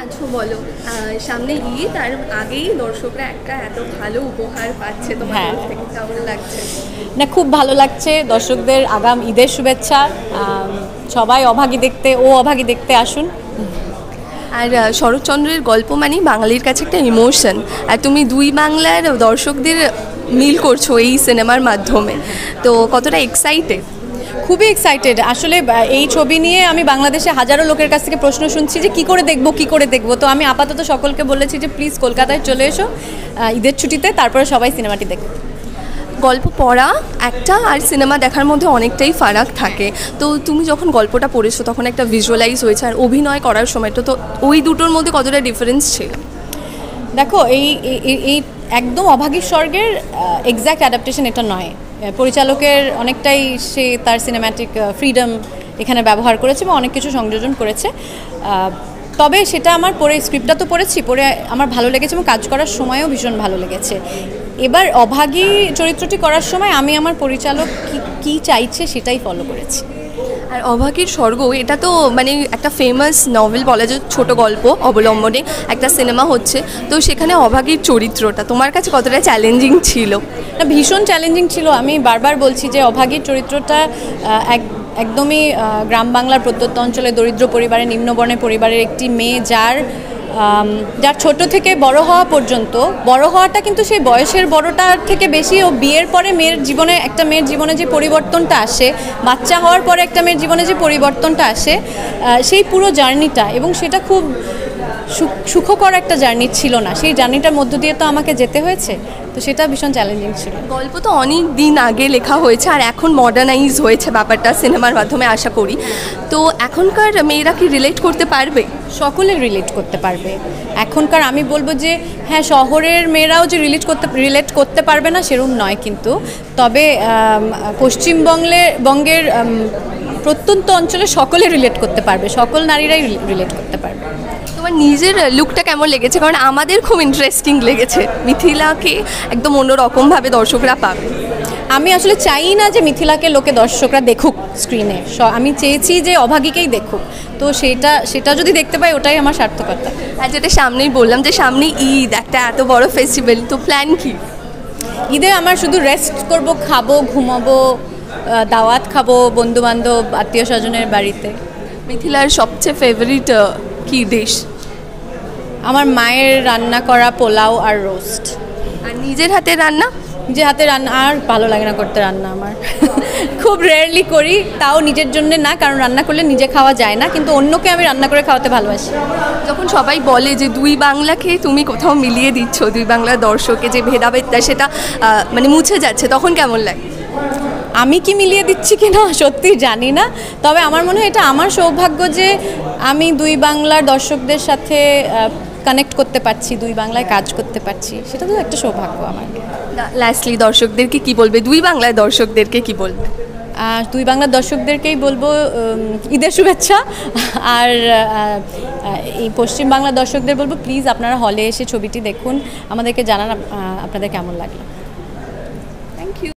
আছো বলো, সামনে ঈদ আর আগেই দর্শকরা একটা এত ভালো উপহার পাচ্ছে, তোমার থেকে কেমন লাগছে? না, খুব ভালো লাগছে। দর্শকদের আগাম ঈদের শুভেচ্ছা। সবাই অভাগী দেখতে অভাগী দেখতে আসুন। আর শরৎচন্দ্রের গল্প মানে বাঙালির কাছে একটা ইমোশন, আর তুমি দুই বাংলার দর্শকদের মিল করছো এই সিনেমার মাধ্যমে, তো কতটা এক্সাইটেড? খুবই এক্সাইটেড। আসলে এই ছবি নিয়ে আমি বাংলাদেশে হাজারো লোকের কাছ থেকে প্রশ্ন শুনছি যে কী করে দেখবো। তো আমি আপাতত সকলকে বলেছি যে প্লিজ কলকাতায় চলে এসো ঈদের ছুটিতে, তারপরে সবাই সিনেমাটি দেখবে। গল্প পড়া একটা আর সিনেমা দেখার মধ্যে অনেকটাই ফারাক থাকে, তো তুমি যখন গল্পটা পড়েছো তখন একটা ভিজুয়ালাইজ হয়েছে, আর অভিনয় করার সময় তো ওই দুটোর মধ্যে কতটা ডিফারেন্স ছিল? দেখো, এই একদম অভাগীর স্বর্গের এক্স্যাক্ট অ্যাডাপ্টেশন এটা নয়। পরিচালকের অনেকটাই সে তার সিনেম্যাটিক ফ্রিডম এখানে ব্যবহার করেছে এবং অনেক কিছু সংযোজন করেছে। তবে সেটা আমার পড়ে, স্ক্রিপ্টটা তো পড়েছি, পড়ে আমার ভালো লেগেছে এবং কাজ করার সময়ও ভীষণ ভালো লেগেছে। এবার অভাগী চরিত্রটি করার সময় আমি আমার পরিচালক কী চাইছে সেটাই ফলো করেছি। আর অভাগীর স্বর্গ এটা তো মানে একটা ফেমাস নভেল বলা যায়, ছোটো গল্প অবলম্বনে একটা সিনেমা হচ্ছে, তো সেখানে অভাগীর চরিত্রটা তোমার কাছে কতটা চ্যালেঞ্জিং ছিল? না, ভীষণ চ্যালেঞ্জিং ছিল। আমি বারবার বলছি যে অভাগীর চরিত্রটা একদমই গ্রাম বাংলার প্রত্যন্ত অঞ্চলে দরিদ্র পরিবারের, নিম্নবর্ণের পরিবারের একটি মেয়ে, যার ছোট থেকে বড় হওয়া পর্যন্ত, বড় হওয়াটা কিন্তু সেই বয়সের বড়টার থেকে বেশি, ও বিয়ের পরে একটা মেয়ের জীবনে যে পরিবর্তনটা আসে, বাচ্চা হওয়ার পরে একটা মেয়ের জীবনে যে পরিবর্তনটা আসে, সেই পুরো জার্নিটা, এবং সেটা খুব সুখকর একটা জার্নি ছিল না। সেই জার্নিটার মধ্য দিয়ে তো আমাকে যেতে হয়েছে, তো সেটা ভীষণ চ্যালেঞ্জিং ছিল। গল্প তো অনেক দিন আগে লেখা হয়েছে আর এখন মডার্নাইজ হয়েছে ব্যাপারটা সিনেমার মাধ্যমে, আশা করি। তো এখনকার মেয়েরা কি রিলেট করতে পারবে? সকলে রিলেট করতে পারবে এখনকার। আমি বলবো যে হ্যাঁ, শহরের মেয়েরাও যে রিলেট করতে পারবে না সেরকম নয়, কিন্তু তবে পশ্চিমবঙ্গের প্রত্যন্ত অঞ্চলে সকলে রিলেট করতে পারবে, সকল নারীরাই রিলেট করতে পারবে। তোমার নিজের লুকটা কেমন লেগেছে? কারণ আমাদের খুব ইন্টারেস্টিং লেগেছে, মিথিলাকে একদম অন্যরকমভাবে দর্শকরা পাবে। আমি আসলে চাই না যে মিথিলাকে দর্শকরা দেখুক স্ক্রিনে, আমি চেয়েছি যে অভাগীকেই দেখুক, তো সেটা যদি দেখতে পাই ওটাই আমার সার্থকতা। আর যেটা সামনেই বললাম যে সামনে ঈদ, একটা এত বড় ফেস্টিভ্যাল, তো প্ল্যান কি? ঈদে আমার শুধু রেস্ট করব, খাবো, ঘুমাবো, দাওয়াত খাবো বন্ধুবান্ধব আত্মীয় স্বজনের বাড়িতে। মিথিলার সবচেয়ে ফেভারিট কি ডিশ? আমার মায়ের রান্না করা পোলাও আর রোস্ট। আর নিজের হাতে রান্না? নিজের হাতে রান্না আর ভালো লাগে না করতে, রান্না আমার খুব রেয়ারলি করি, তাও নিজের জন্য না, কারণ রান্না করলে নিজে খাওয়া যায় না, কিন্তু অন্যকে আমি রান্না করে খাওয়াতে ভালোবাসি। যখন সবাই বলে যে দুই বাংলাকে তুমি কোথাও মিলিয়ে দিচ্ছ, দুই বাংলার দর্শকে যে ভেদাভেদটা সেটা মানে মুছে যাচ্ছে, তখন কেমন লাগে? আমি কি মিলিয়ে দিচ্ছি কি না সত্যি জানি না, তবে আমার মনে হয় এটা আমার সৌভাগ্য যে আমি দুই বাংলার দর্শকদের সাথে কানেক্ট করতে পারছি, দুই বাংলায় কাজ করতে পারছি, সেটা তো একটা সৌভাগ্য আমার। লাস্টলি দর্শকদেরকে কি বলবে, দুই বাংলার দর্শকদেরকে কি বলবে? দুই বাংলার দর্শকদেরকেই বলবো ঈদের শুভেচ্ছা, আর এই পশ্চিম বাংলার দর্শকদের বলবো প্লিজ আপনারা হলে এসে ছবিটি দেখুন, আমাদেরকে জানান আপনাদের কেমন লাগলো।